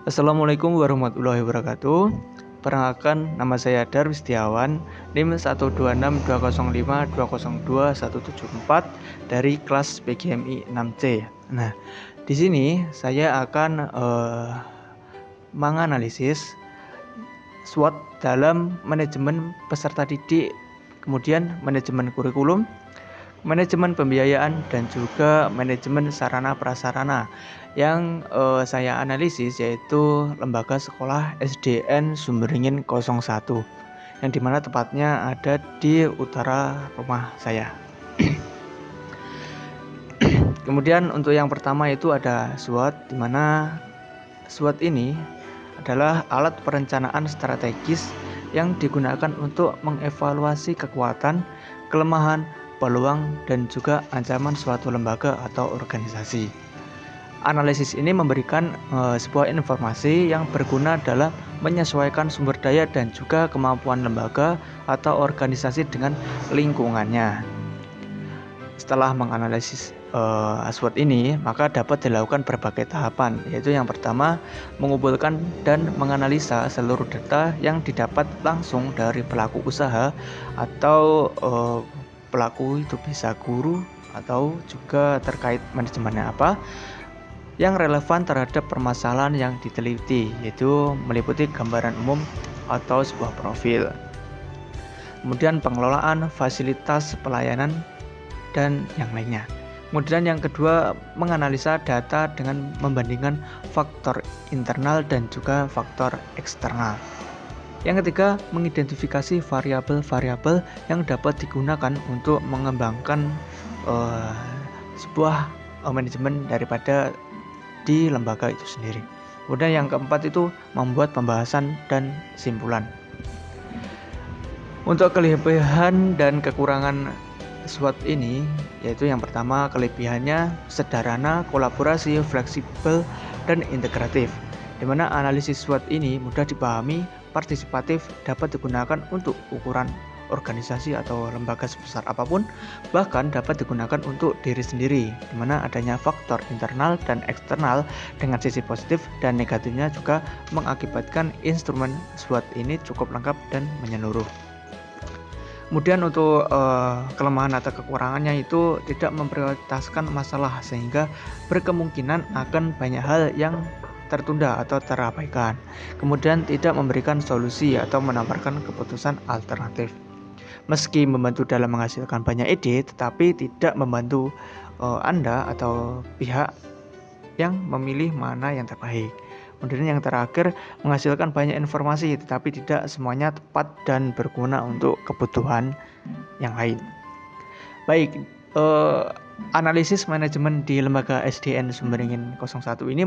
Assalamualaikum warahmatullahi wabarakatuh. Perkenalkan, nama saya Darwis Setiawan, NIM 12620520274 dari kelas PGMI 6C. Nah, di sini saya akan menganalisis SWOT dalam manajemen peserta didik, kemudian manajemen kurikulum, manajemen pembiayaan, dan juga manajemen sarana prasarana yang saya analisis, yaitu Lembaga Sekolah SDN Sumberingin 01, yang dimana tepatnya ada di utara rumah saya. Kemudian untuk yang pertama itu ada SWOT, dimana SWOT ini adalah alat perencanaan strategis yang digunakan untuk mengevaluasi kekuatan, kelemahan, peluang, dan juga ancaman suatu lembaga atau organisasi. Analisis ini memberikan sebuah informasi yang berguna dalam menyesuaikan sumber daya dan juga kemampuan lembaga atau organisasi dengan lingkungannya. Setelah menganalisis SWOT ini, maka dapat dilakukan berbagai tahapan, yaitu yang pertama, mengumpulkan dan menganalisa seluruh data yang didapat langsung dari pelaku usaha atau pelaku, itu bisa guru atau juga terkait manajemennya apa, yang relevan terhadap permasalahan yang diteliti, yaitu meliputi gambaran umum atau sebuah profil. Kemudian pengelolaan fasilitas pelayanan dan yang lainnya. Kemudian yang kedua, menganalisa data dengan membandingkan faktor internal dan juga faktor eksternal. Yang ketiga, mengidentifikasi variabel-variabel yang dapat digunakan untuk mengembangkan sebuah manajemen daripada di lembaga itu sendiri. Kemudian yang keempat itu membuat pembahasan dan simpulan. Untuk kelebihan dan kekurangan SWOT ini, yaitu yang pertama, kelebihannya sederhana, kolaborasi, fleksibel, dan integratif, di mana analisis SWOT ini mudah dipahami, partisipatif, dapat digunakan untuk ukuran organisasi atau lembaga sebesar apapun, bahkan dapat digunakan untuk diri sendiri, di mana adanya faktor internal dan eksternal dengan sisi positif dan negatifnya juga mengakibatkan instrumen SWOT ini cukup lengkap dan menyeluruh. Kemudian untuk kelemahan atau kekurangannya itu tidak memprioritaskan masalah, sehingga berkemungkinan akan banyak hal yang tertunda atau terabaikan. Kemudian tidak memberikan solusi atau menawarkan keputusan alternatif. Meski membantu dalam menghasilkan banyak ide, tetapi tidak membantu Anda atau pihak yang memilih mana yang terbaik. Kemudian yang terakhir, menghasilkan banyak informasi tetapi tidak semuanya tepat dan berguna untuk kebutuhan yang lain. Baik, analisis manajemen di lembaga SDN Sumberingin 01 ini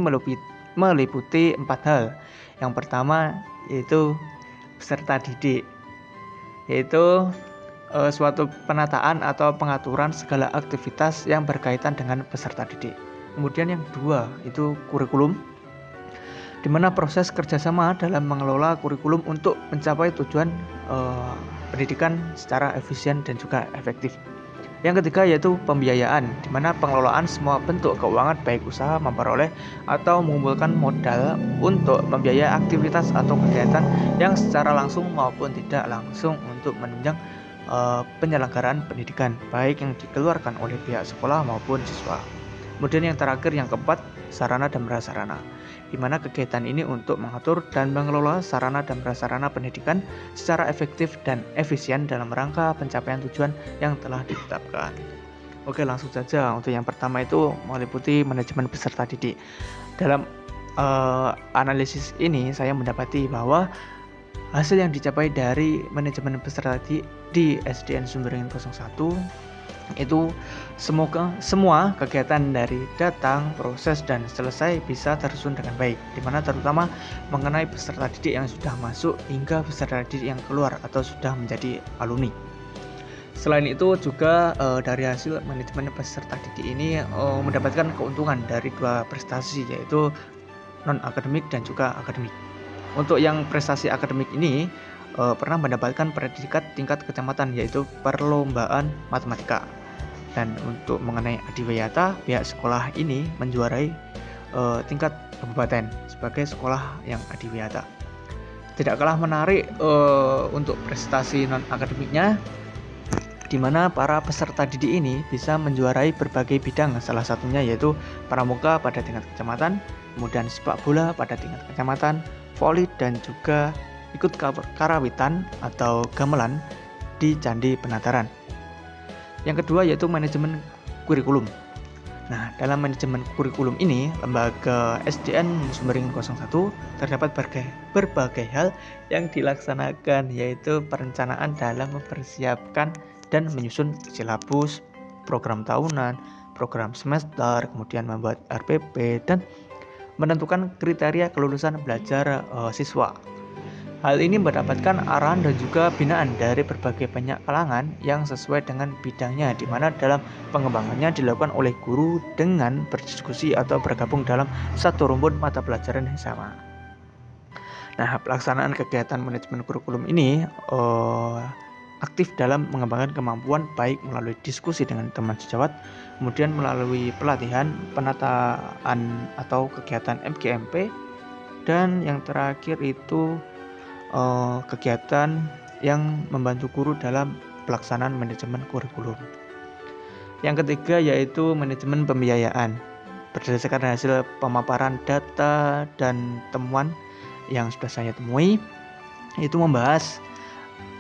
meliputi 4 hal. Yang pertama yaitu peserta didik, yaitu suatu penataan atau pengaturan segala aktivitas yang berkaitan dengan peserta didik. Kemudian yang kedua itu kurikulum, di mana proses kerjasama dalam mengelola kurikulum untuk mencapai tujuan pendidikan secara efisien dan juga efektif. Yang ketiga yaitu pembiayaan, di mana pengelolaan semua bentuk keuangan baik usaha memperoleh atau mengumpulkan modal untuk membiayai aktivitas atau kegiatan yang secara langsung maupun tidak langsung untuk menunjang penyelenggaraan pendidikan baik yang dikeluarkan oleh pihak sekolah maupun siswa. Kemudian yang terakhir, yang keempat, sarana dan prasarana, di mana kegiatan ini untuk mengatur dan mengelola sarana dan prasarana pendidikan secara efektif dan efisien dalam rangka pencapaian tujuan yang telah ditetapkan. Oke, langsung saja. Untuk yang pertama itu meliputi manajemen peserta didik. Dalam analisis ini saya mendapati bahwa hasil yang dicapai dari manajemen peserta didik di SDN Sumberingin 01 itu semua kegiatan dari datang, proses, dan selesai bisa tersusun dengan baik, di mana terutama mengenai peserta didik yang sudah masuk hingga peserta didik yang keluar atau sudah menjadi alumni. Selain itu juga dari hasil manajemen peserta didik ini mendapatkan keuntungan dari dua prestasi, yaitu non-akademik dan juga akademik. Untuk yang prestasi akademik ini pernah mendapatkan predikat tingkat kecamatan, yaitu perlombaan matematika. Dan untuk mengenai adiwiyata, pihak sekolah ini menjuarai tingkat kabupaten sebagai sekolah yang adiwiyata. Tidak kalah menarik untuk prestasi non-akademiknya, di mana para peserta didik ini bisa menjuarai berbagai bidang, salah satunya yaitu pramuka pada tingkat kecamatan, kemudian sepak bola pada tingkat kecamatan, voli, dan juga ikut karawitan atau gamelan di Candi Penataran. Yang kedua yaitu manajemen kurikulum. Nah, dalam manajemen kurikulum ini, lembaga SDN Sumberingin 01 terdapat berbagai hal yang dilaksanakan, yaitu perencanaan dalam mempersiapkan dan menyusun silabus, program tahunan, program semester, kemudian membuat RPP, dan menentukan kriteria kelulusan belajar siswa. Hal ini mendapatkan arahan dan juga binaan dari berbagai banyak kalangan yang sesuai dengan bidangnya, di mana dalam pengembangannya dilakukan oleh guru dengan berdiskusi atau bergabung dalam satu rumpun mata pelajaran yang sama. Nah, pelaksanaan kegiatan manajemen kurikulum ini aktif dalam mengembangkan kemampuan baik melalui diskusi dengan teman sejawat, kemudian melalui pelatihan, penataan atau kegiatan MGMP, dan yang terakhir itu kegiatan yang membantu guru dalam pelaksanaan manajemen kurikulum. Yang ketiga yaitu manajemen pembiayaan. Berdasarkan hasil pemaparan data dan temuan yang sudah saya temui, itu membahas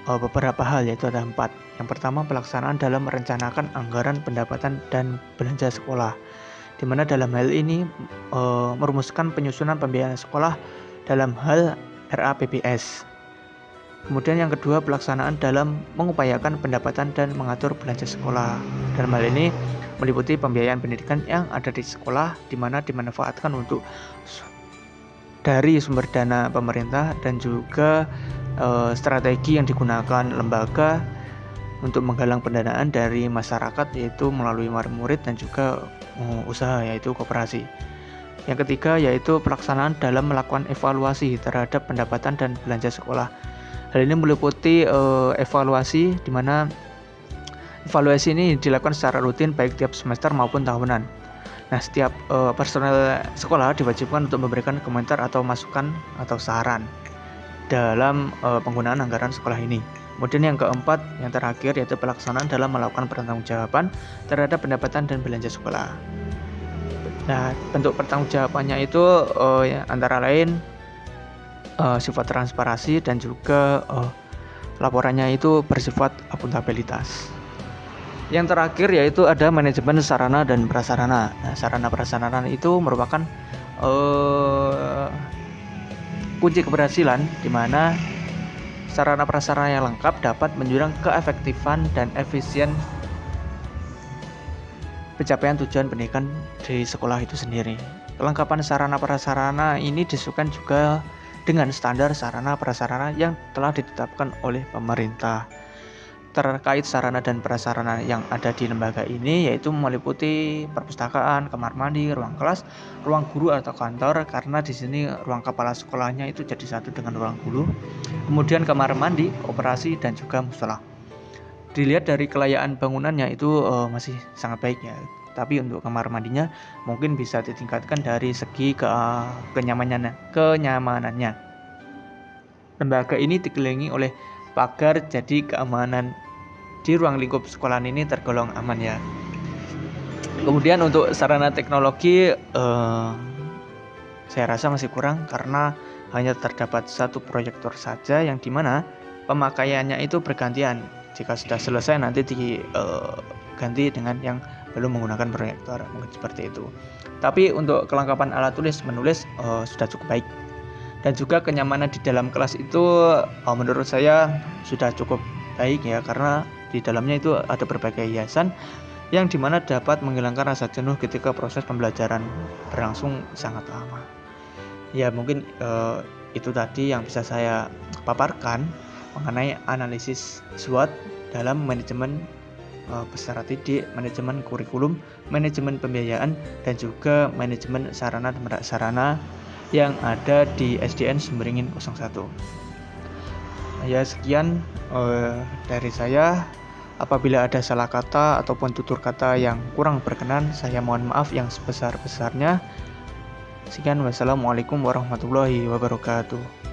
beberapa hal, yaitu ada 4. Yang pertama, pelaksanaan dalam merencanakan anggaran pendapatan dan belanja sekolah, di mana dalam hal ini merumuskan penyusunan pembiayaan sekolah dalam hal RAPBS. Kemudian yang kedua, pelaksanaan dalam mengupayakan pendapatan dan mengatur belanja sekolah. Dalam hal ini meliputi pembiayaan pendidikan yang ada di sekolah, di mana dimanfaatkan untuk dari sumber dana pemerintah dan juga strategi yang digunakan lembaga untuk menggalang pendanaan dari masyarakat, yaitu melalui murid dan juga usaha, yaitu koperasi. Yang ketiga yaitu pelaksanaan dalam melakukan evaluasi terhadap pendapatan dan belanja sekolah. Hal ini meliputi evaluasi, di mana evaluasi ini dilakukan secara rutin baik tiap semester maupun tahunan. Nah, setiap personel sekolah diwajibkan untuk memberikan komentar atau masukan atau saran dalam penggunaan anggaran sekolah ini. Kemudian yang keempat, yang terakhir yaitu pelaksanaan dalam melakukan pertanggungjawaban terhadap pendapatan dan belanja sekolah. Nah, bentuk pertanggungjawabannya itu antara lain sifat transparansi dan juga laporannya itu bersifat akuntabilitas. Yang terakhir yaitu ada manajemen sarana dan prasarana. Nah, sarana prasarana itu merupakan kunci keberhasilan, di mana sarana prasarana yang lengkap dapat menunjang keefektifan dan efisien pencapaian tujuan pendidikan di sekolah itu sendiri. Kelengkapan sarana prasarana ini disesuaikan juga dengan standar sarana prasarana yang telah ditetapkan oleh pemerintah. Terkait sarana dan prasarana yang ada di lembaga ini yaitu meliputi perpustakaan, kamar mandi, ruang kelas, ruang guru atau kantor, karena di sini ruang kepala sekolahnya itu jadi satu dengan ruang guru. Kemudian kamar mandi, operasi, dan juga musola. Dilihat dari kelayaan bangunannya itu masih sangat baik ya. Tapi untuk kamar mandinya mungkin bisa ditingkatkan dari segi kenyamanannya. Lembaga ini dikelilingi oleh pagar, jadi keamanan di ruang lingkup sekolah ini tergolong aman ya. Kemudian untuk sarana teknologi saya rasa masih kurang, karena hanya terdapat satu proyektor saja yang dimana pemakaiannya itu bergantian. Jika sudah selesai nanti diganti dengan yang belum menggunakan proyektor, mungkin seperti itu. Tapi untuk kelengkapan alat tulis menulis sudah cukup baik. Dan juga kenyamanan di dalam kelas itu menurut saya sudah cukup baik ya, karena di dalamnya itu ada berbagai hiasan yang dimana dapat menghilangkan rasa jenuh ketika proses pembelajaran berlangsung sangat lama. Ya mungkin itu tadi yang bisa saya paparkan mengenai analisis SWOT dalam manajemen peserta didik, manajemen kurikulum, manajemen pembiayaan, dan juga manajemen sarana dan prasarana yang ada di SDN Sumberingin 01. Ya sekian dari saya. Apabila ada salah kata ataupun tutur kata yang kurang berkenan, saya mohon maaf yang sebesar-besarnya. Sekian, wassalamualaikum warahmatullahi wabarakatuh.